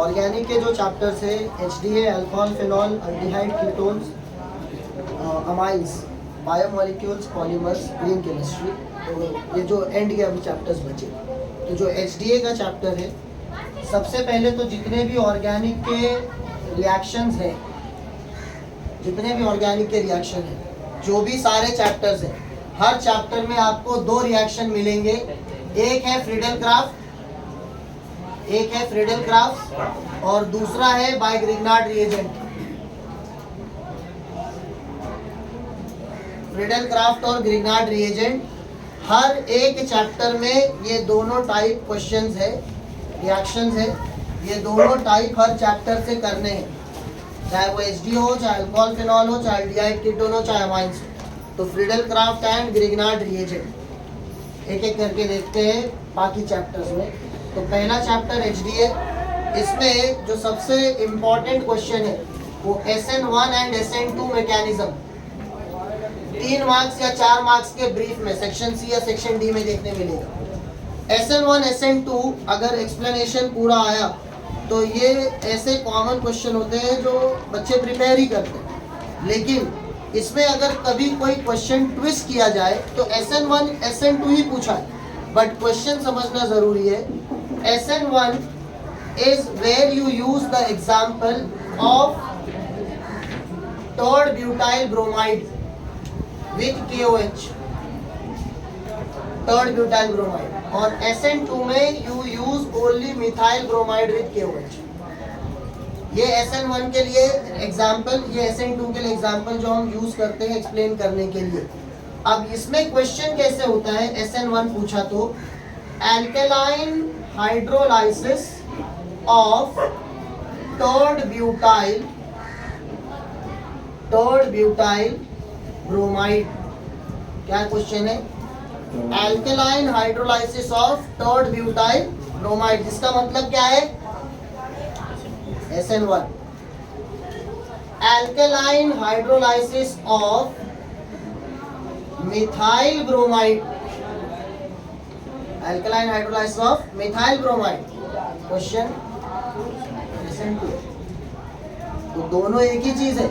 Organic के जो chapters है HDA, alcohol, phenol, aldehyde, ketones, amines, biomolecules, polymers, green chemistry, तो ये जो एंड के अभी चैप्टर्स बचे। तो जो HDA का चैप्टर है, सबसे पहले तो जितने भी ऑर्गेनिक के रिएक्शंस हैं, जितने भी ऑर्गेनिक के रिएक्शन हैं, जो भी सारे चैप्टर्स हैं, हर चैप्टर में आपको दो रिएक्शन मिलेंगे। एक है फ्रीडल क्राफ्ट और दूसरा है by Grignard reagent. Friedel craft और ग्रिग्नार्ड रिएजेंट, हर एक चैप्टर में ये दोनों टाइप क्वेश्चंस है, रिएक्शंस है, ये दोनों टाइप हर चैप्टर से करने हैं, चाहे वो HDA हो, चाहे अल्कोहल फिनॉल हो, चाहे अल्डिहाइड कीटोन हो, चाहे अमाइंस हो। तो Friedel craft and Grignard reagent एक एक करके देखते हैं बाकी चैप्टर्स में। तो पहला चैप्टर HDA, इसमें जो सबसे इम्पोर्टेंट क्वेश्चन है वो SN1 and SN2 mechanism, 3 marks या 4 मार्क्स के ब्रीफ में सेक्शन C या सेक्शन D में देखने मिलेगा। SN1 SN2 अगर एक्सप्लेनेशन पूरा आया तो ये ऐसे कॉमन क्वेश्चन होते हैं जो बच्चे प्रिपेयर ही करते हैं, लेकिन इसमें अगर कभी कोई क्वेश्चन ट्विस्ट किया जाए तो SN1 SN2 ही पूछा है, बट क्वेश्चन समझना जरूरी है। SN1 is where you use the example of third butyl bromide with KOH, third butyl bromide, और SN2 में you use only methyl bromide with KOH। ये SN1 के लिए एग्जाम्पल, ये SN2 के लिए एग्जाम्पल जो हम यूज करते हैं एक्सप्लेन करने के लिए। अब इसमें क्वेश्चन कैसे होता है, SN1 पूछा तो alkaline hydrolysis of third butyl bromide. क्या क्वेश्चन है? Alkaline hydrolysis of third butyl bromide, जिसका मतलब क्या है? SN1 alkaline hydrolysis of methyl bromide, alkaline hydrolysis of methyl bromide question SN2। तो दोनों एक ही चीज है।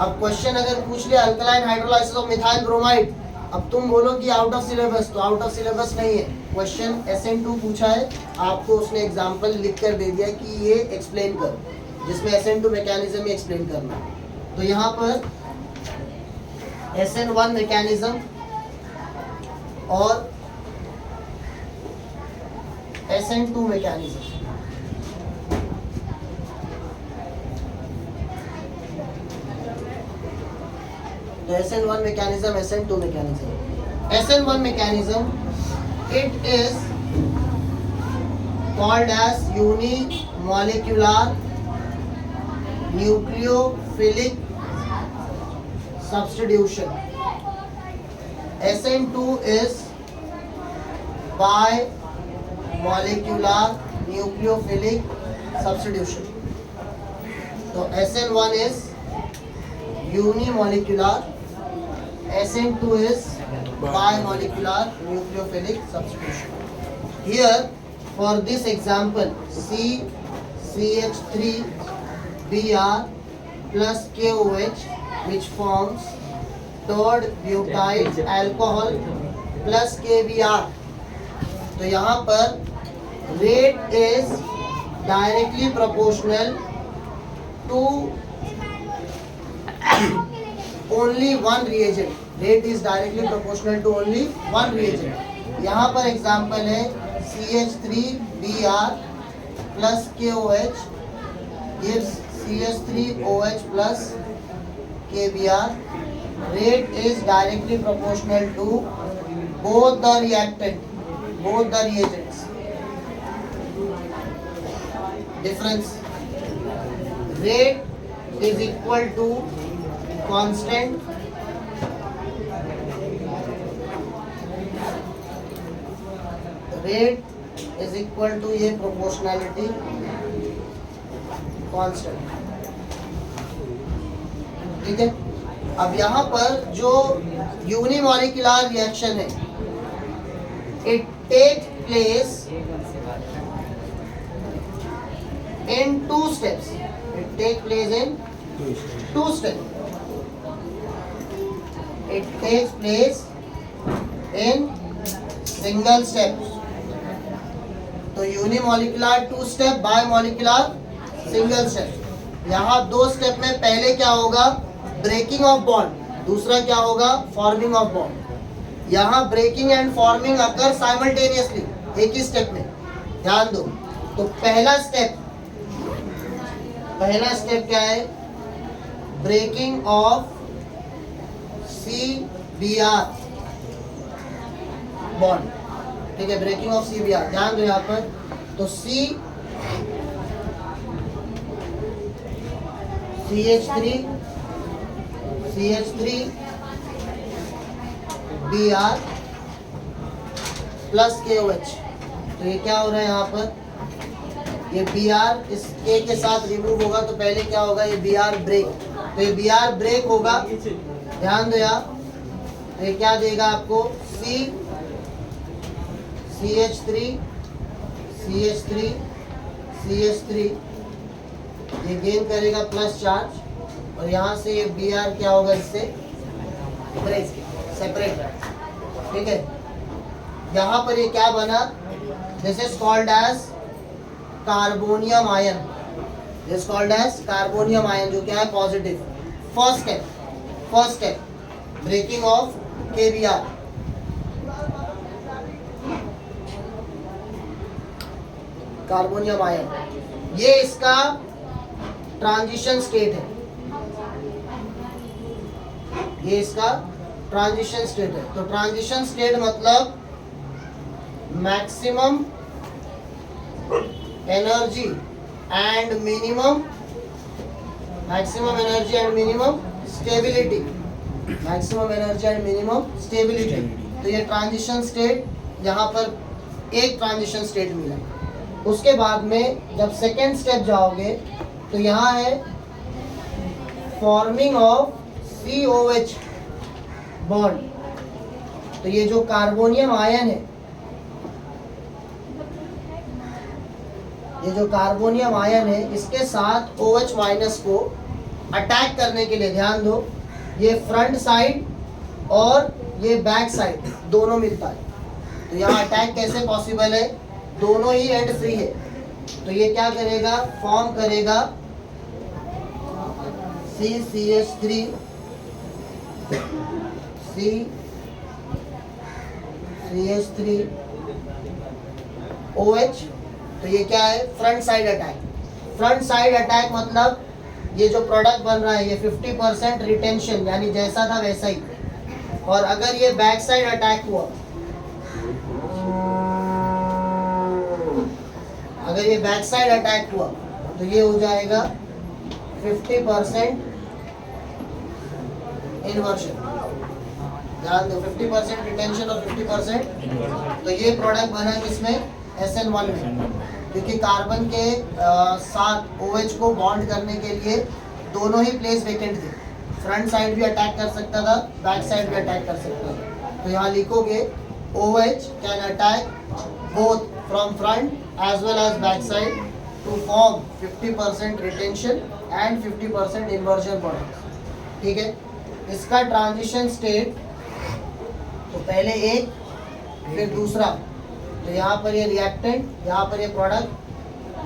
अब क्वेश्चन अगर पूछ लिया alkaline hydrolysis of methyl bromide, अब तुम बोलो कि आउट ऑफ सिलेबस, तो आउट ऑफ सिलेबस नहीं है। क्वेश्चन SN2 पूछा है, आपको उसने एग्जांपल लिख कर दे दिया कि ये एक्सप्लेन करो, जिसमें SN2 मैकेनिज्म ही एक्सप्लेन करना है। तो यहाँ पर SN1 मैकेनिज्म और SN2 मैकेनिज्म, तो SN1 mechanism, SN2 mechanism. SN1 mechanism, it is called as unimolecular nucleophilic substitution. SN2 is bimolecular nucleophilic substitution. तो SN1 is unimolecular, SN2 is bimolecular nucleophilic substitution. Here for this example, CCH3Br plus KOH, which forms third butyl alcohol plus KBr. तो यहाँ पर rate is directly proportional to only one reagent. Rate is directly proportional to only one reagent. यहाँ पर example है CH3Br plus KOH gives CH3OH plus KBr. Rate is directly proportional to both the reactant, both the reagents. Difference, rate is equal to constant rate is equal to ये proportionality constant। ठीक है, अब यहाँ पर जो unimolecular reaction है, it take place in two steps. It takes place in two steps. It takes place in single steps. तो unimolecular two step, bimolecular single step. यहाँ दो स्टेप में पहले क्या होगा, ब्रेकिंग ऑफ बॉन्ड, दूसरा क्या होगा, फॉर्मिंग ऑफ बॉन्ड। यहाँ breaking and forming occur simultaneously, एक ही स्टेप में, ध्यान दो। तो पहला स्टेप क्या है, ब्रेकिंग ऑफ CBr बॉन्ड, ठीक है, ब्रेकिंग ऑफ CBr, ध्यान दो यहाँ पर। तो CH3Br प्लस KOH, तो ये क्या हो रहा है यहाँ पर, ये Br इस K के साथ रिमूव होगा, तो पहले क्या होगा, ये Br ब्रेक, तो ये Br ब्रेक होगा, ध्यान दो यहाँ। तो ये क्या देगा आपको, CH3 ये गेन करेगा प्लस चार्ज, और यहाँ से ये Br क्या होगा, इससे ब्रेक सेपरेट, ठीक है। यहाँ पर ये क्या बना, this is called as carbonium ion, this called as carbonium ion, जो क्या है, positive. First step breaking of KBr, carbonium ion, ये इसका ट्रांजिशन स्टेट है, ये इसका ट्रांजिशन स्टेट है। तो ट्रांजिशन स्टेट मतलब maximum energy and minimum stability, maximum energy and minimum stability. तो ये ट्रांजिशन स्टेट, यहाँ पर एक ट्रांजिशन स्टेट मिला। उसके बाद में जब सेकेंड स्टेप जाओगे तो यहाँ है फॉर्मिंग ऑफ COH बॉन्ड। तो ये जो कार्बोनियम आयन है, ये जो कार्बोनियम आयन है, इसके साथ OH माइनस को अटैक करने के लिए, ध्यान दो, ये फ्रंट साइड और ये बैक साइड दोनों मिलता है। तो यहाँ अटैक कैसे पॉसिबल है, दोनों ही एंड फ्री है। तो ये क्या करेगा, फॉर्म करेगा CH3 OH। तो ये क्या है, front side attack. Front side attack मतलब ये जो प्रोडक्ट बन रहा है, ये 50% रिटेंशन, यानी जैसा था वैसा ही। और अगर ये बैक साइड अटैक हुआ, अगर ये बैक साइड अटैक हुआ तो ये हो जाएगा 50% इन्वर्जन। ध्यान दो, 50% रिटेंशन और 50%। तो ये प्रोडक्ट बना किसमें, SN1 में, क्योंकि कार्बन के साथ OH को बॉन्ड करने के लिए दोनों ही प्लेस वेकेंट थे। फ्रंट साइड भी अटैक कर सकता था, बैक साइड भी अटैक कर सकता था। तो यहाँ लिखोगे OH can attack both from front as well as back side to form 50% retention and 50% inversion products, ठीक है। इसका ट्रांजिशन स्टेट, तो पहले एक फिर दूसरा, तो यहाँ पर ये रिएक्टेंट, यहाँ पर ये प्रोडक्ट,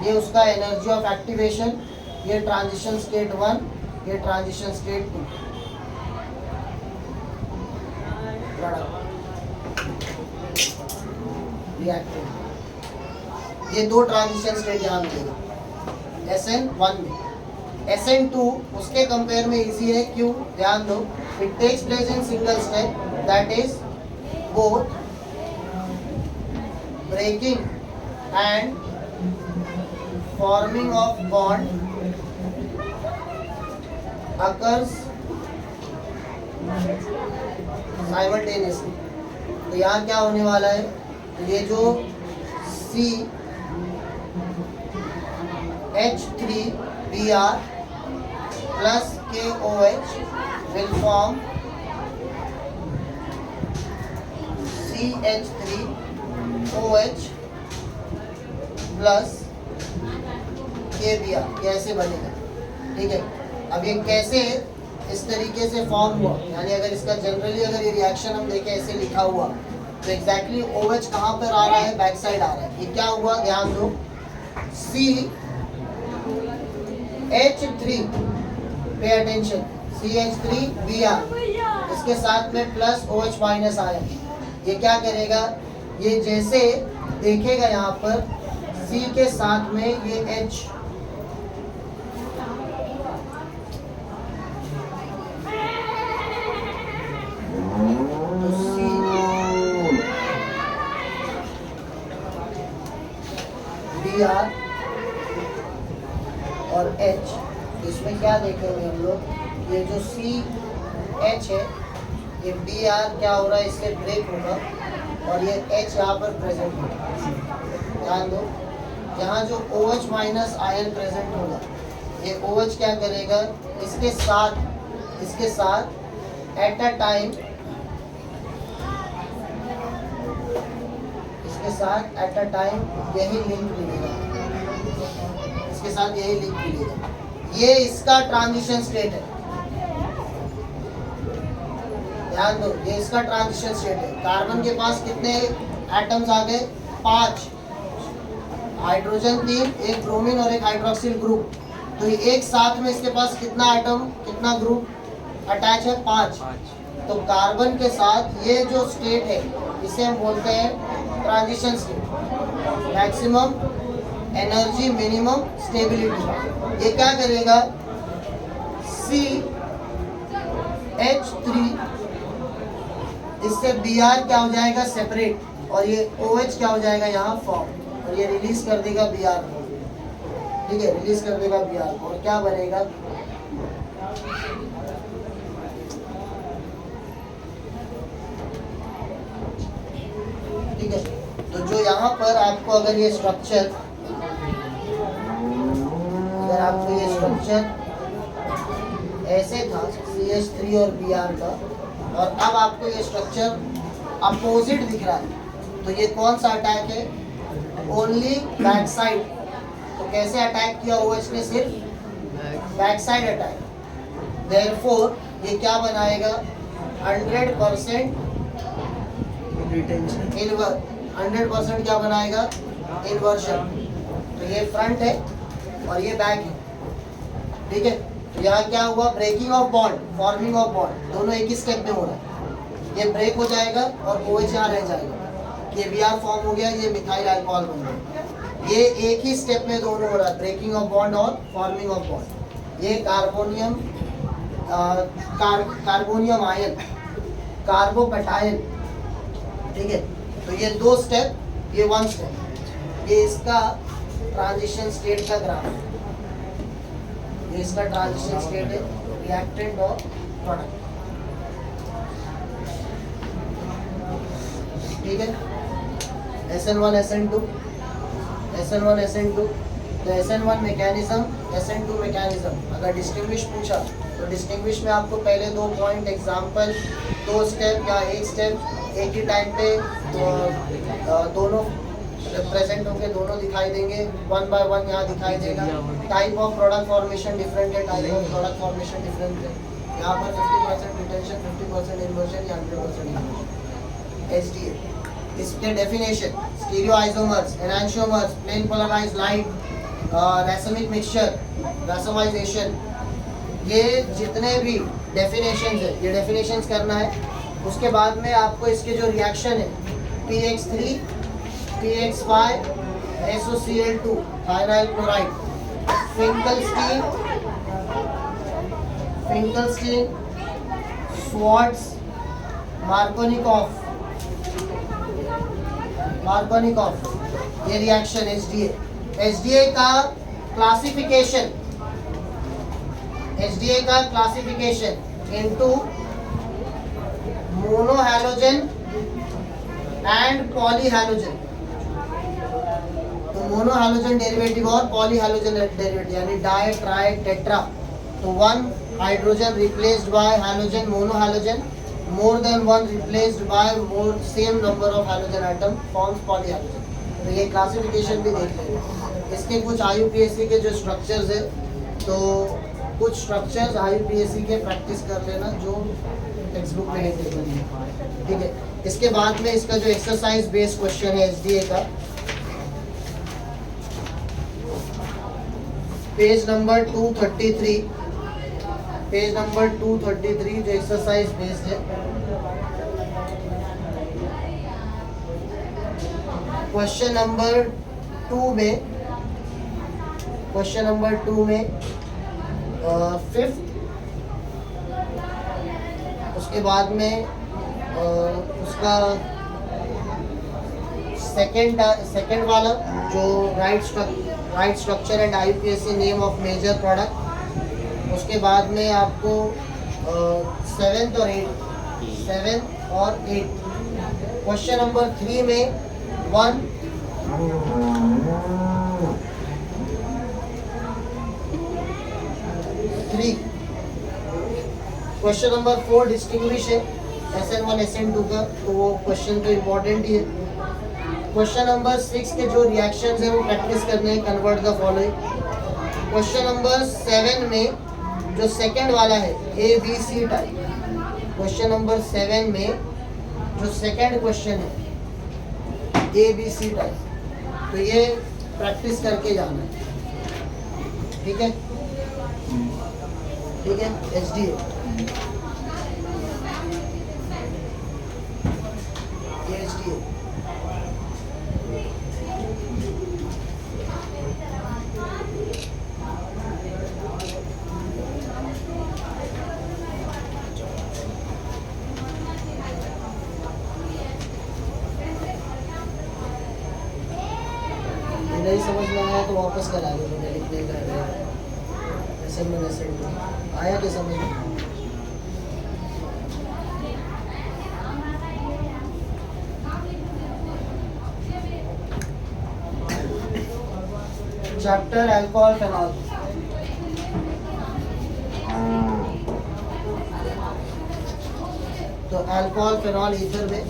ये उसका एनर्जी ऑफ एक्टिवेशन, ये ट्रांजिशन स्टेट 1, ये ट्रांजिशन स्टेट 2, प्रोडक्ट रिएक्टेंट। ये दो ट्रांजिशन स्टेट यहाँ मिलेगा SN1 में। SN2 उसके कंपेयर में इजी है, क्यों, ध्यान दो, it takes place in single step, that is both breaking and forming of bond occurs simultaneously. तो यहाँ क्या होने वाला है, ये जो CH3Br plus KOH will form CH3OH plus ये भी कैसे बनेगा, ठीक है। अब ये कैसे इस तरीके से फॉर्म हुआ, यानी अगर इसका जनरली अगर ये रिएक्शन हम देखें ऐसे लिखा हुआ तो एग्जैक्टली OH कहाँ पर आ रहा है, बैक साइड आ रहा है। ये क्या हुआ, ध्यान दो, CH3, पे अटेंशन, CH3Br, इसके साथ में प्लस OH माइनस आयन। ये क्या करेगा, ये जैसे देखेगा यहाँ पर C के साथ में ये H, Br और H, इसमें क्या देखेंगे हम लोग, ये जो CH है ये Br क्या हो रहा है, इससे ब्रेक होगा और ये H यहाँ पर प्रेजेंट होगा। ध्यान दो, यहाँ जो OH माइनस आयन प्रेजेंट होगा, ये OH क्या करेगा, इसके साथ एट अ टाइम, इसके साथ एट अ टाइम यही लिंक मिलेगा, इसके साथ यही लिंक मिलेगा। ये इसका ट्रांजिशन स्टेट है, ध्यान दो, ये इसका ट्रांजिशन स्टेट है। कार्बन के पास कितने एटम्स आ गए, 5, हाइड्रोजन 3, एक ब्रोमीन और एक हाइड्रोक्सिल ग्रुप, तो ये एक साथ में इसके पास कितना एटम, कितना ग्रुप अटैच है, 5। तो कार्बन के साथ ये जो स्टेट है इसे हम बोलते हैं transition state, maximum energy minimum stability. ये क्या करेगा, CH3 इससे Br क्या हो जाएगा, सेपरेट, और ये OH क्या हो जाएगा यहाँ फॉर्म, और ये रिलीज कर देगा Br को, ठीक है, रिलीज कर देगा Br को, और क्या बनेगा, ठीक है। तो जो यहाँ पर आपको अगर ये स्ट्रक्चर, अगर आपको ये स्ट्रक्चर ऐसे था CH3 और Br का, और अब आपको ये स्ट्रक्चर अपोजिट दिख रहा है, तो ये कौन सा अटैक है, ओनली बैक साइड। तो कैसे अटैक किया OH ने, सिर्फ बैक साइड अटैक। देयरफॉर ये क्या बनाएगा, 100% इन्वर्स, 100% क्या बनाएगा, इन्वर्शन। तो ये फ्रंट है और ये बैक है, ठीक है। तो यहाँ क्या हुआ, breaking of bond, forming of bond, दोनों एक ही स्टेप में हो रहा है। ये ब्रेक हो जाएगा और OH यहाँ रह जाएगा, ये Br फॉर्म हो गया, ये मिथाइल अल्कोहल बन गया। ये एक ही स्टेप में दोनों हो रहा है, ब्रेकिंग ऑफ बॉन्ड और फॉर्मिंग ऑफ बॉन्ड। ये कार्बोनियम कार्बोनियम आयन, कार्बोकटायन, ठीक है। तो ये 2 स्टेप, ये 1 स्टेप, ये इसका ट्रांजिशन स्टेट का ग्राफ है, ये इसका ट्रांजिशन स्टेट है, रिएक्टेंट और प्रोडक्ट, ठीक है। SN1 SN2, SN1 SN2, तो SN1 मैकेनिज्म, SN2 मैकेनिज्म। अगर डिस्टिंग्विश पूछा तो डिस्टिंग्विश में आपको पहले 2 पॉइंट एग्जांपल, 2 स्टेप या 1 स्टेप एक ही टाइम पे दोनों प्रेजेंट होंगे, दोनों दिखाई देंगे, 1 बाय 1 यहाँ दिखाई देगा। Type of product formation different है, type of product formation different है। यहाँ पर 50% रिटेंशन, 50% इन्वर्जन या 100% इन्वर्जन। HDA, इसके definition, stereo isomers, enantiomers, plane polarized light, racemic mixture, racemization, ये जितने भी डेफिनेशंस है, ये डेफिनेशंस करना है। उसके बाद में आपको इसके जो रिएक्शन है, PX3 PX5 SOCl2 phenyl chloride, Finkelstein, Swarts, Markovnikov, ये रिएक्शन HDA। HDA का classification into monohalogen and polyhalogen. तो मोनोहैलोजन डेरिवेटिव और पॉलीहैलोजन डेरिवेटिव यानी डाई, ट्राई, टेट्रा। तो 1 hydrogen replaced by halogen, monohalogen, more than 1 replaced by same number of halogen atom forms polyhalogen। तो ये classification भी देख लेंगे। इसके कुछ IUPAC के जो स्ट्रक्चर्स है, तो कुछ स्ट्रक्चर्स IUPAC के प्रैक्टिस कर लेना जो टेक्स्ट बुक में है टेबल में, ठीक है। इसके बाद में इसका जो एक्सरसाइज बेस्ड क्वेश्चन है SDA का, पेज नंबर 233, पेज नंबर 233 जो एक्सरसाइज बेस्ड है, क्वेश्चन नंबर 2 में, क्वेश्चन नंबर 2 में फिफ्थ, उसके बाद में उसका सेकंड वाला जो right structure and IUPAC name of major product, उसके बाद में आपको 7 और 8। क्वेश्चन नंबर 3 में 1, 3। क्वेश्चन नंबर 4 डिस्टिंग्विश है SN1 SN2 का, तो वो क्वेश्चन तो इम्पोर्टेंट ही है। क्वेश्चन नंबर 6 के जो रिएक्शंस है वो प्रैक्टिस करने हैं, convert the following. Question number 7 में जो सेकंड वाला है ABC टाइप, क्वेश्चन नंबर 7 में जो सेकंड क्वेश्चन है ABC टाइप, तो ये प्रैक्टिस करके जाना है, ठीक है, ठीक है। SDA ये SDA नहीं समझ में आया तो वापस करा दो, मैं लिखने का है आया क्या समझ में? चैप्टर अल्कोहल फेनॉल, तो अल्कोहल फेनॉल ईथर में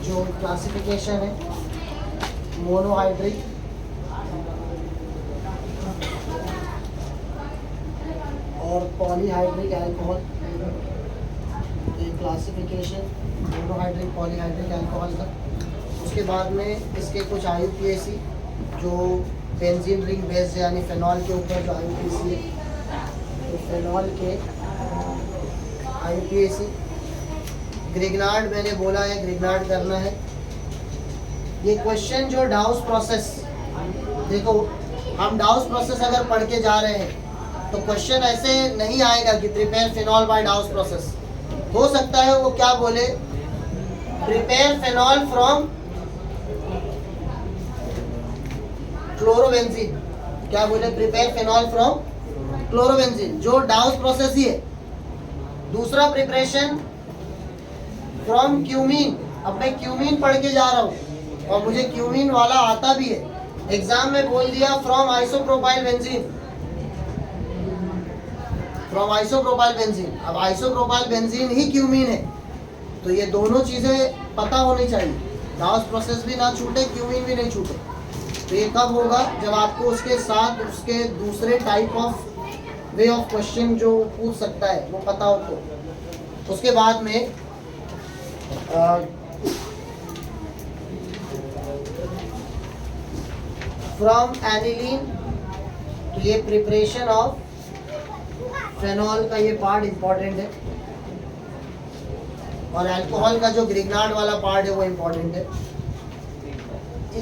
जो क्लासिफिकेशन है, मोनोहाइड्रिक, और पॉलीहाइड्रिक अल्कोहल, ये क्लासिफिकेशन मोनोहाइड्रिक पॉलीहाइड्रिक अल्कोहल का। उसके बाद में इसके कुछ IUPAC जो बेंजीन रिंग बेस्ड यानी फेनॉल के ऊपर जो IUPAC है, तो फेनॉल के IUPAC। ग्रिग्नार्ड मैंने बोला है, ग्रिग्नार्ड करना है। ये क्वेश्चन जो डाउस प्रोसेस, देखो हम डाउस प्रोसेस अगर पढ़ के जा रहे हैं तो क्वेश्चन ऐसे नहीं आएगा कि prepare phenol by Dow's process. हो सकता है वो क्या बोले, प्रिपेयर फिनॉल फ्रॉम क्लोरोबेंजीन, क्या बोले, प्रिपेयर फिनॉल फ्रॉम क्लोरोबेंजीन, जो डाउस प्रोसेस ही है। दूसरा प्रिपरेशन फ्रॉम क्यूमीन, अब मैं क्यूमीन पढ़ के जा रहा हूँ और मुझे क्यूमीन वाला आता भी है, एग्जाम में बोल दिया from isopropyl benzene, from isopropyl benzene. अब आइसोप्रोपाइल बेंजीन ही क्यूमीन है, तो ये दोनों चीज़ें पता होनी चाहिए, डाउस प्रोसेस भी ना छूटे, क्यूमीन भी नहीं छूटे। तो ये कब होगा, जब आपको उसके साथ उसके दूसरे type of way of question जो पूछ सकता है वो पता हो तो। उसके बाद में फ्रॉम एनिलीन, तो ये प्रिपरेशन ऑफ फेनॉल का ये पार्ट इंपॉर्टेंट है, और अल्कोहल का जो ग्रिग्नार्ड वाला पार्ट है वो इंपॉर्टेंट है।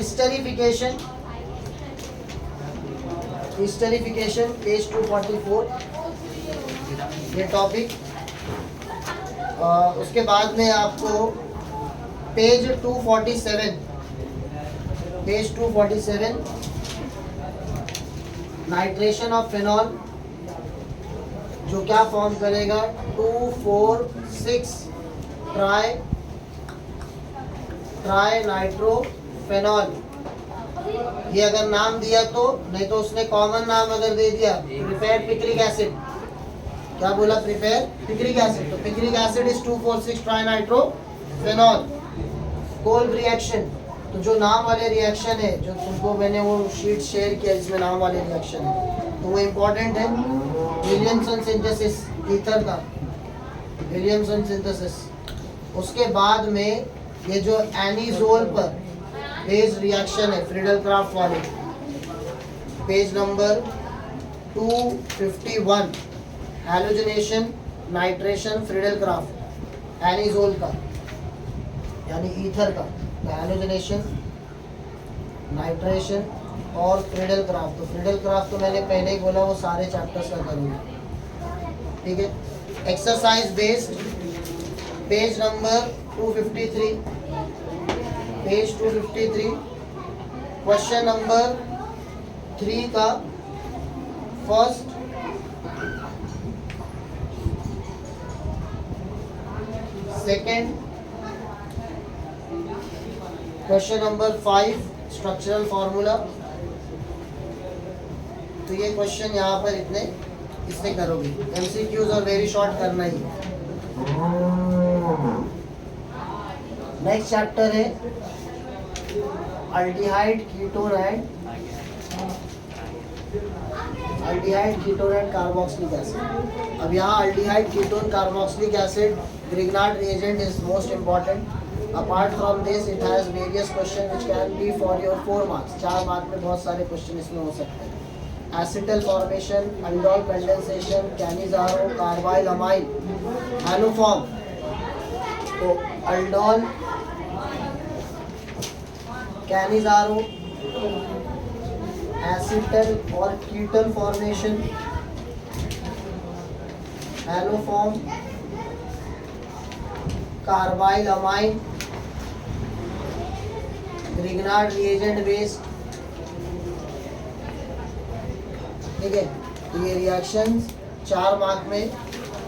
स्टरीफिकेशन, स्टरीफिकेशन पेज 244 ये टॉपिक। उसके बाद में आपको page 247, page 247 nitration of phenol, जो क्या फॉर्म करेगा 2,4,6 ट्राई नाइट्रोफेनॉल। ये अगर नाम दिया तो, नहीं तो उसने कॉमन नाम अगर दे दिया प्रिपेयर पिक्रिक एसिड, क्या बोला, प्रिपेयर पिक्रिक एसिड, तो picric acid is 2,4,6 tri nitrophenol. Kolbe reaction, तो जो नाम वाले रिएक्शन है, जो तुमको मैंने वो शीट शेयर किया जिसमें नाम वाले रिएक्शन है, तो वो इम्पोर्टेंट है। विलियमसन सिंथेसिस ईथर का, विलियमसन सिंथेसिस। उसके बाद में ये जो एनीजोल पर बेस्ड रिएक्शन है फ्रीडल क्राफ्ट वाले, page number 251, halogenation nitration Friedel Crafts anisole का यानी ईथर का, हैलोजनेशन नाइट्रेशन और फ्रीडल क्राफ्ट। तो फ्रीडल क्राफ्ट तो मैंने पहले ही बोला, वो सारे चैप्टर्स का करूँगा, ठीक है। Exercise based, page number 253, page 253, question number 3 का first, second, question number 5 structural formula. तो ये क्वेश्चन यहाँ पर इतने इससे करोगे, एमसीक्यूज और वेरी शॉर्ट करना ही। नेक्स्ट चैप्टर है aldehyde ketone and carboxylic acid. अब यहाँ aldehyde ketone carboxylic acid Grignard reagent is most important. Apart from this, it has various questions which can be for your 4 marks. 4 mark में बहुत सारे question इसमें हो सकते हैं। Acetal formation, aldol condensation, Cannizzaro, carbyl amyl, haloform. तो aldol, Cannizzaro, acetal और ketal formation, haloform, carbyl amine, Grignard reagent based, ठीक है। तो ये रिएक्शंस 4 मार्क में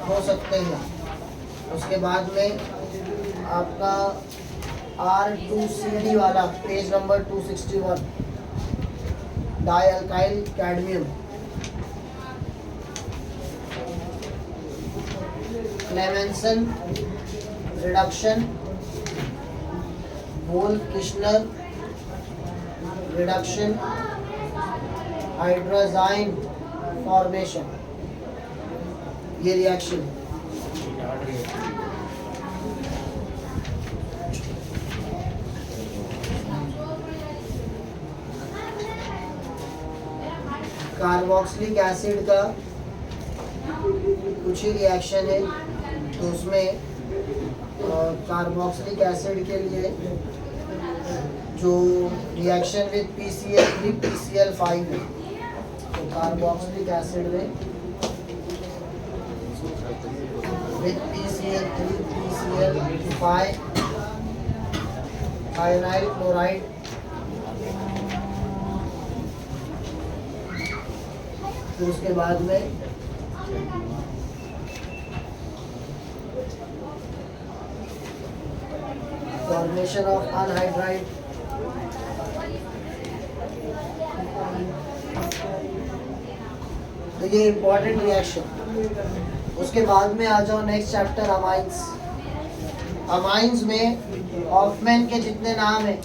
हो सकते हैं। उसके बाद में आपका R2CD वाला page number 261, dialkyl cadmium, Clemmensen reduction, Wolff Kishner reduction, hydrazine formation, ये रिएक्शन। कार्बोक्सिलिक एसिड का कुछ ही रिएक्शन है, तो उसमें कार्बोक्सिलिक एसिड के लिए जो रिएक्शन विद PCl3 PCl5 है, तो कार्बोक्सिलिक एसिड में विद PCl3 PCl5 आयोनाइल क्लोराइड, तो उसके बाद में फॉर्मेशन ऑफ अनहाइड्राइड, तो ये इंपॉर्टेंट रिएक्शन। उसके बाद में आ जाओ नेक्स्ट चैप्टर अमाइंस। अमाइंस में हॉफमैन के जितने नाम हैं,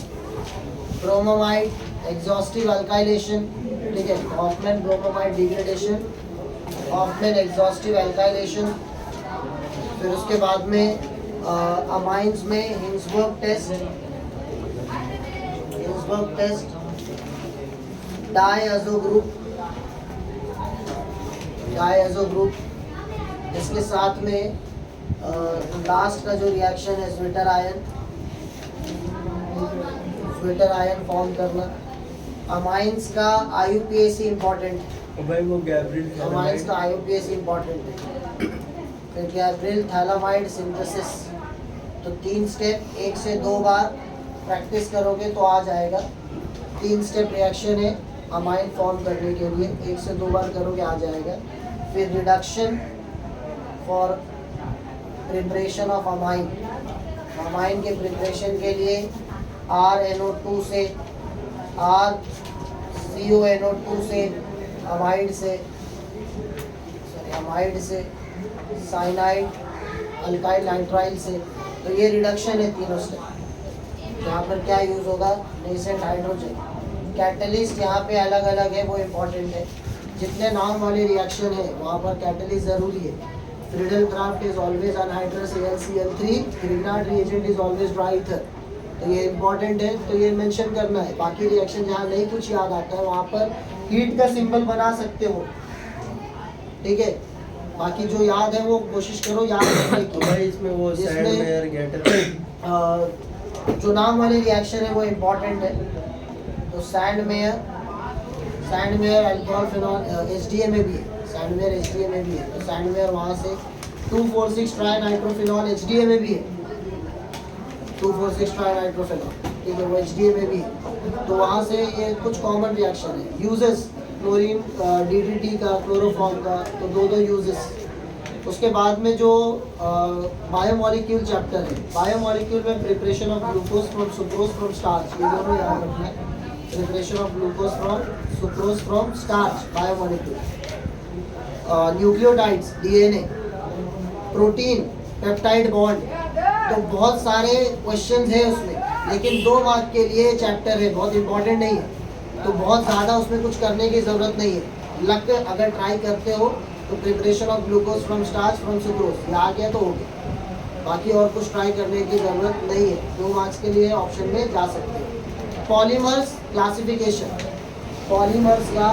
ब्रोमोमाइड, एग्जॉस्टिव अल्काइलेशन, ठीक है, Hofmann bromamide degradation, Hofmann exhaustive alkylation. फिर उसके बाद में अमाइंस में हिंसबर्ग टेस्ट, डायज़ो ग्रुप, इसके साथ में लास्ट का जो रिएक्शन है स्वेटर आयन फॉर्म करना। अमाइंस का IUPAC इम्पोर्टेंट है भाई, वो गैब्रिल अमाइंस का IUPAC इम्पोर्टेंट है। फिर गैब्रिल थैलामाइड सिंथेसिस, तो 3 स्टेप 1 से 2 बार प्रैक्टिस करोगे तो आ जाएगा। 3 स्टेप रिएक्शन है अमाइन फॉर्म करने के लिए, 1 से 2 बार करोगे आ जाएगा। फिर reduction for preparation of amine, amine के प्रिपरेशन के लिए RNO2 से, RCONO2 से, अमाइड से, साइनाइड, अल्काइल नाइट्राइल से, तो ये रिडक्शन है 3 स्टेप। जहाँ पर क्या यूज़ होगा, नेसेंट हाइड्रोजन। कैटलिस्ट यहाँ पे अलग अलग है, वो इम्पोर्टेंट है। जितने नाम वाले रिएक्शन है वहाँ पर कैटलिस्ट ज़रूरी है। Friedel craft is always anhydrous AlCl3, Grignard reagent is always dry ether. तो ये इम्पोर्टेंट है, तो ये मेंशन करना है। बाकी रिएक्शन जहाँ नहीं कुछ याद आता है वहाँ पर हीट का सिंबल बना सकते हो, ठीक है। बाकी जो याद है वो कोशिश करो याद रखने की। भाई इसमें वो सैंडमेयर गेटर जो नाम वाले रिएक्शन है वो इम्पोर्टेंट है। तो सैंडमेयर अल्कोहल फिनॉल HDA में भी है, सैंडमेयर HDA में भी है। तो सैंडमेयर वहाँ से 2,4,6 ट्राई नाइट्रोफिनॉल HDA में भी है, 2,4,6 ट्राई नाइट्रोफिनॉल, ठीक है, वो HDA में भी है। तो वहाँ से ये कुछ कॉमन रिएक्शन है। यूजेस क्लोरीन DDT का, क्लोरोफॉर्म का, तो दो यूजेस। उसके बाद में जो बायोमोलिक्यूल चैप्टर है, बायोमोलिक्यूल में preparation of glucose from sucrose from starch, ये दोनों याद रखना है। Preparation of glucose from sucrose from starch, biomolecule. Nucleotides, DNA, protein, peptide bond. तो बहुत सारे क्वेश्चंस है उसमें, लेकिन 2 मार्क के लिए चैप्टर है, बहुत इंपॉर्टेंट नहीं है। तो बहुत ज़्यादा उसमें कुछ करने की ज़रूरत नहीं है। लग अगर ट्राई करते हो तो preparation of glucose from starch from sucrose, ये आ गया तो हो गया। बाकी और कुछ ट्राई करने की ज़रूरत नहीं है। 2 मार्क्स के लिए ऑप्शन में जा सकते हैं। पॉलीमर्स क्लासिफिकेशन, पॉलीमर्स का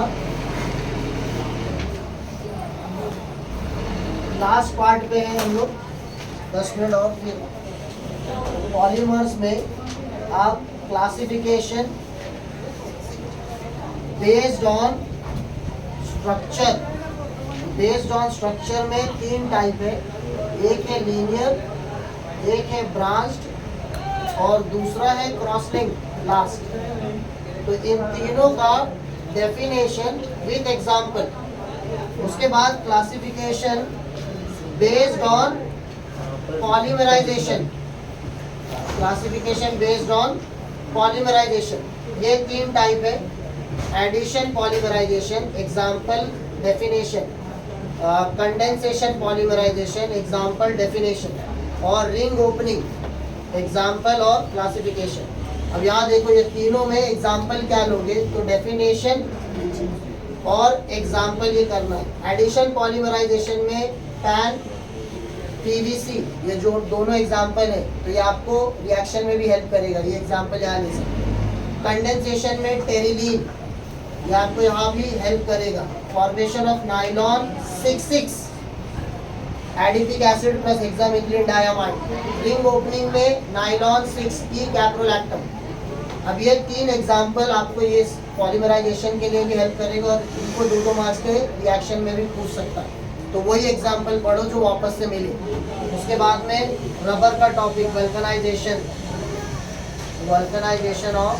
लास्ट पार्ट पे है हम लोग, 10 मिनट और फिर पॉलीमर्स में आप classification based on structure, based on structure में 3 टाइप है। एक है लीनियर, एक है ब्रांच्ड और दूसरा है क्रॉस लिंक लास्ट। तो इन तीनों का डेफिनेशन विद एग्जांपल। उसके बाद classification based on polymerization, classification based on polymerization, ये 3 टाइप है। Addition polymerization, example definition, condensation polymerization, example definition, और रिंग ओपनिंग, एग्जाम्पल और क्लासिफिकेशन। अब यहाँ देखो ये तीनों में एग्जाम्पल क्या लोगे, तो डेफिनेशन और एग्जाम्पल ये करना है। एडिशन पॉलीमराइजेशन में टैन, PVC, ये जो दोनों एग्जाम्पल है, तो ये आपको रिएक्शन में भी हेल्प करेगा, ये एग्जाम्पल यहाँ ले सकते। कंडेंसेशन में टेरिलीन, ये आपको यहाँ भी हेल्प करेगा। Formation of nylon 6,6 adipic acid plus hexamethylene diamide. Ring opening में नाइलॉन 6E कैप्रोलैक्टम। अब ये 3 एग्जाम्पल आपको ये पॉलीमराइजेशन के लिए भी हेल्प करेगा और इनको 2 मार्क्स के रिएक्शन में भी पूछ सकता है। तो वही एग्जाम्पल पढ़ो जो वापस से मिले। उसके बाद में रबर का topic, vulcanization, vulcanization of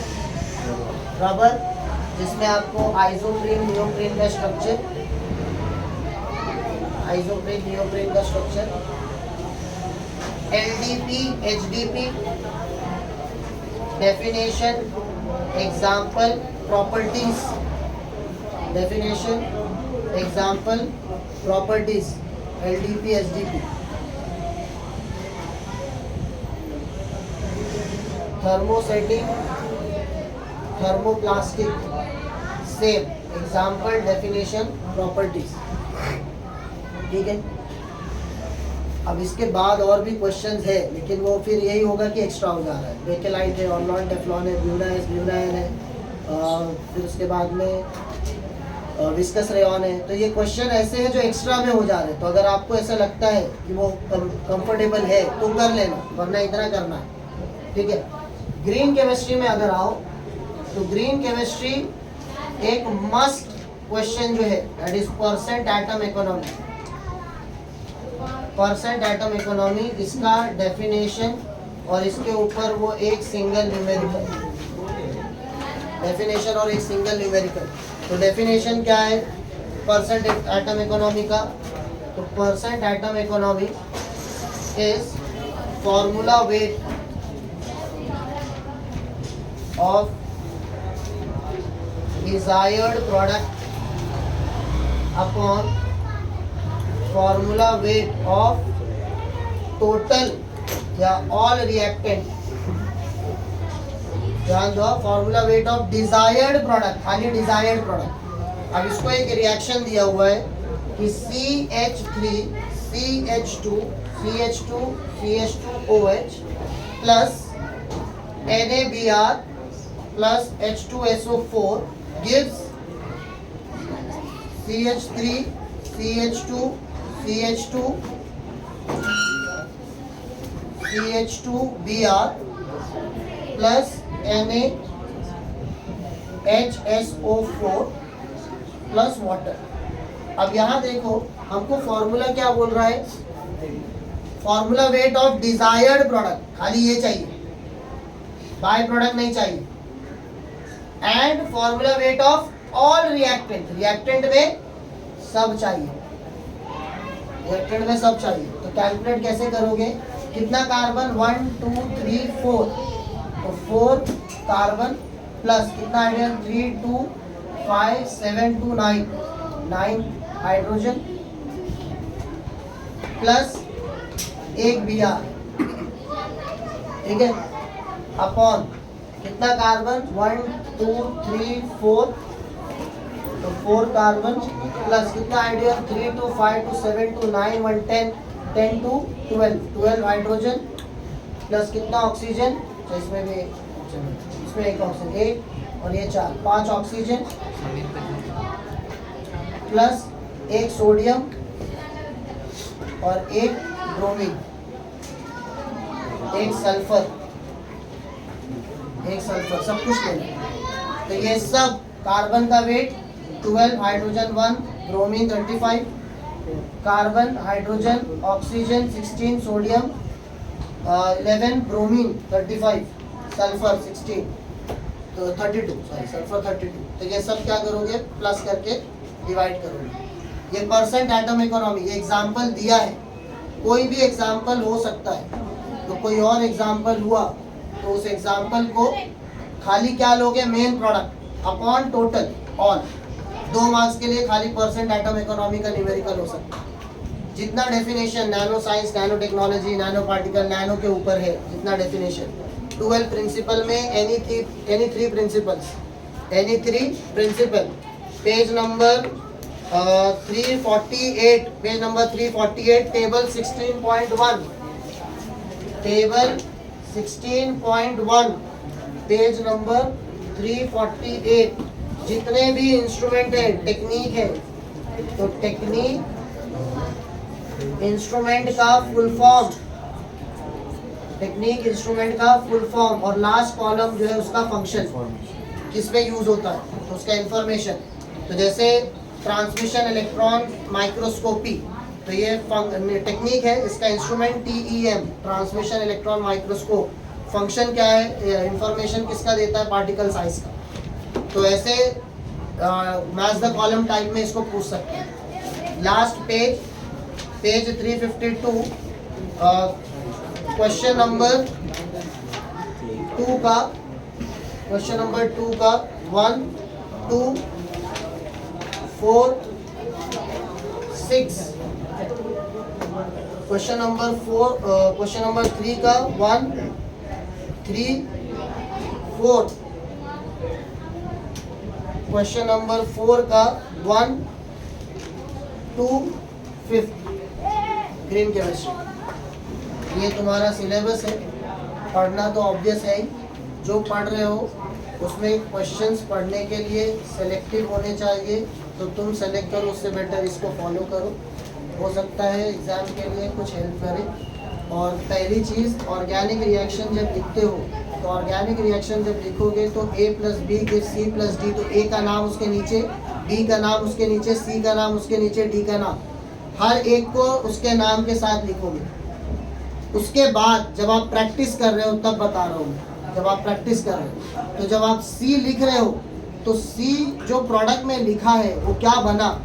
rubber, जिसमें आपको आइसोप्रीन नियोप्रीन का स्ट्रक्चर, आइसोप्रीन नियोप्रीन का structure, LDP HDP, definition, example, properties, definition, example, properties, LDP HDP। Thermosetting, thermoplastic, same, example, definition, properties, ठीक है। अब इसके बाद और भी क्वेश्चंस है, लेकिन वो फिर यही होगा कि एक्स्ट्रा हो जा रहा है। बेकेलाइट है, ऑर्लॉन टेफ्लॉन है, ब्यूनाइन है, फिर उसके बाद में विस्कस रेयॉन है। तो ये क्वेश्चन ऐसे हैं जो एक्स्ट्रा में हो जा रहे हैं। तो अगर आपको ऐसा लगता है कि वो कंफर्टेबल है तो कर लेना, वरना इतना करना है, ठीक है। ग्रीन केमिस्ट्री में अगर आओ तो ग्रीन केमिस्ट्री एक मस्ट क्वेश्चन जो है that is percent atom economy, percent atom economy, इसका डेफिनेशन और इसके ऊपर वो एक सिंगल न्यूमेरिकल, डेफिनेशन और एक सिंगल न्यूमेरिकल। तो डेफिनेशन क्या है परसेंट एटम इकोनॉमी का, तो percent atom economy is formula weight of desired product upon formula weight of total या ऑल रिएक्टेंट ध्यान दो, formula weight of desired product, खाली डिजायर्ड प्रोडक्ट। अब इसको एक रिएक्शन दिया हुआ है कि CH3 CH2 CH2 CH2OH plus NaBr plus H2SO4 gives CH3 CH2 CH2 CH2Br plus NaHSO4 plus water. अब यहाँ देखो हमको फॉर्मूला क्या बोल रहा है, formula weight of desired product, खाली ये चाहिए, बाय प्रोडक्ट नहीं चाहिए, and formula weight of all reactant, reactant में सब चाहिए, रिएक्टेंट में सब चाहिए। तो कैलकुलेट कैसे करोगे, कितना कार्बन 1 2 3 4, तो 4 कार्बन प्लस कितना हाइड्रोजन 3 2 5 7 2 9 9 हाइड्रोजन प्लस 1 Br, ठीक है, अपॉन कितना कार्बन 1 2 3 4, तो 4 कार्बन प्लस कितना हाइड्रोजन 3 2 5 2 7 2 9 1 10 10 2 12 12 हाइड्रोजन प्लस कितना ऑक्सीजन, तो इसमें भी इसमें एक ऑक्सीजन 1 और ये 4 5 ऑक्सीजन प्लस 1 सोडियम और 1 ब्रोमीन, 1 सल्फर, सब कुछ लेना। तो ये सब कार्बन का weight 12, hydrogen 1, bromine 35, carbon hydrogen oxygen 16, sodium 11, bromine 35, sulphur 16, तो 32, सॉरी सल्फर 32। तो ये सब क्या करोगे, प्लस करके डिवाइड करोगे। ये परसेंट एटम इकोनॉमी, ये एग्जाम्पल दिया है, कोई भी एग्जाम्पल हो सकता है, तो कोई और एग्जाम्पल हुआ तो उस एग्जाम्पल को खाली क्या लोगे, main product upon total all. 2 marks के लिए खाली परसेंट एटम इकोनॉमी का न्यूमेरिकल हो सकता है। जितना definition nano science, nano technology, nano particle, nano के ऊपर है जितना डेफिनेशन, 12 प्रिंसिपल में any three principle, page number 348, page number 348, table 16.1, table 16.1, page number 348, जितने भी इंस्ट्रूमेंट है, टेक्निक है, तो टेक्निक इंस्ट्रूमेंट का फुल फॉर्म, टेक्निक इंस्ट्रूमेंट का फुल फॉर्म, और लास्ट कॉलम जो है उसका फंक्शन, किस में यूज होता है, तो उसका इंफॉर्मेशन। तो जैसे ट्रांसमिशन इलेक्ट्रॉन माइक्रोस्कोपी, तो ये टेक्निक है, इसका instrument TEM, transmission electron microscope, function क्या है, इंफॉर्मेशन किसका देता है, पार्टिकल साइज का। तो ऐसे मैच द कॉलम टाइप में इसको पूछ सकते हैं। लास्ट पेज 352, क्वेश्चन नंबर 2 का 1 2 4 6, क्वेश्चन नंबर 3 का 1 3 4, क्वेश्चन नंबर 4 का 1 2 5, ग्रीन केमिस्ट्री। ये तुम्हारा सिलेबस है, पढ़ना तो ऑब्वियस है ही, जो पढ़ रहे हो उसमें क्वेश्चंस पढ़ने के लिए सेलेक्टिव होने चाहिए, तो तुम सेलेक्ट करो, उससे बेटर इसको फॉलो करो, हो सकता है एग्ज़ाम के लिए कुछ हेल्प करे। और पहली चीज़, ऑर्गेनिक रिएक्शन जब लिखते हो, तो ऑर्गेनिक रिएक्शन जब लिखोगे तो A + B = C + D, तो A का नाम उसके नीचे, B का नाम उसके नीचे, C का नाम उसके नीचे, D का नाम, हर एक को उसके नाम के साथ लिखोगे। उसके बाद जब आप प्रैक्टिस कर रहे हो तब बता रहा हूँ, जब आप प्रैक्टिस कर रहे हो, तो जब आप C लिख रहे हो तो C जो प्रोडक्ट में लिखा है वो क्या बना।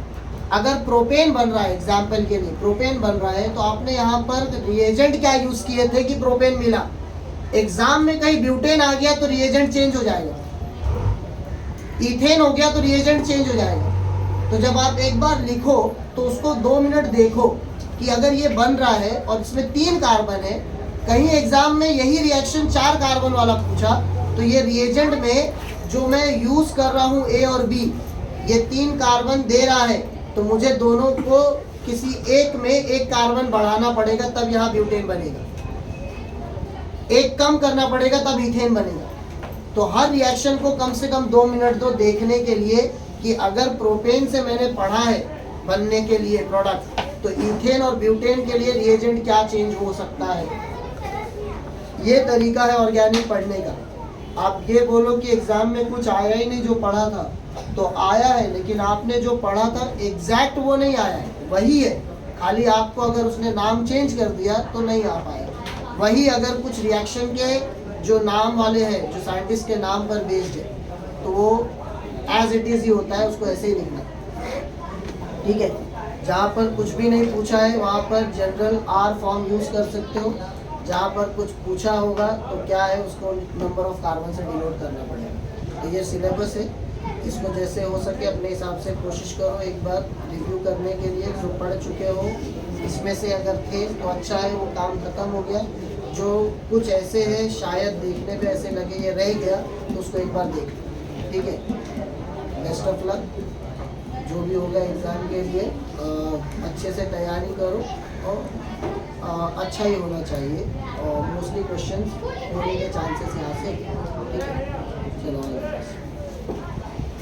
अगर प्रोपेन बन रहा है, एग्जाम्पल के लिए प्रोपेन बन रहा है, तो आपने यहाँ पर रिएजेंट क्या यूज़ किए थे कि प्रोपेन मिला। एग्जाम में कहीं ब्यूटेन आ गया तो रिएजेंट चेंज हो जाएगा, इथेन हो गया तो रिएजेंट चेंज हो जाएगा। तो जब आप एक बार लिखो तो उसको 2 मिनट देखो कि अगर ये बन रहा है और इसमें 3 कार्बन है, कहीं एग्जाम में यही रिएक्शन 4 कार्बन वाला पूछा तो ये रिएजेंट में जो मैं यूज कर रहा हूँ ए और बी, ये 3 कार्बन दे रहा है, तो मुझे दोनों को किसी एक में एक कार्बन बढ़ाना पड़ेगा, तब यहाँ ब्यूटेन बनेगा। एक कम करना पड़ेगा तब इथेन बनेगा। तो हर रिएक्शन को कम से कम 2 मिनट दो देखने के लिए कि अगर प्रोपेन से मैंने पढ़ा है बनने के लिए प्रोडक्ट, तो इथेन और ब्यूटेन के लिए रिएजेंट क्या चेंज हो सकता है। ये तरीका है ऑर्गेनिक पढ़ने का। आप ये बोलो कि एग्जाम में कुछ आया ही नहीं जो पढ़ा था, तो आया है, लेकिन आपने जो पढ़ा था एग्जैक्ट वो नहीं आया है, वही है, खाली आपको अगर उसने नाम चेंज कर दिया तो नहीं आ पाया। वही अगर कुछ रिएक्शन के जो नाम वाले हैं, जो साइंटिस्ट के नाम पर बेस्ड है, तो वो एज इट इज ही होता है, उसको ऐसे ही लिखना, ठीक है। जहाँ पर कुछ भी नहीं पूछा है वहाँ पर जनरल आर फॉर्म यूज कर सकते हो। जहाँ पर कुछ पूछा होगा तो क्या है, उसको नंबर ऑफ कार्बन से डिनोट करना पड़ेगा। तो ये सिलेबस है, इसको जैसे हो सके अपने हिसाब से कोशिश करो एक बार रिव्यू करने के लिए। जो पढ़ चुके हो इसमें से अगर थे तो अच्छा है, वो काम खत्म हो गया। जो कुछ ऐसे है शायद देखने पे ऐसे लगे ये रह गया, तो उसको एक बार देख लो, ठीक है। बेस्ट ऑफ लक, जो भी होगा एग्ज़ाम के लिए अच्छे से तैयारी करो और अच्छा ही होना चाहिए, और मोस्टली क्वेश्चंस होने के चांसेस यहाँ से, ठीक है। चलो।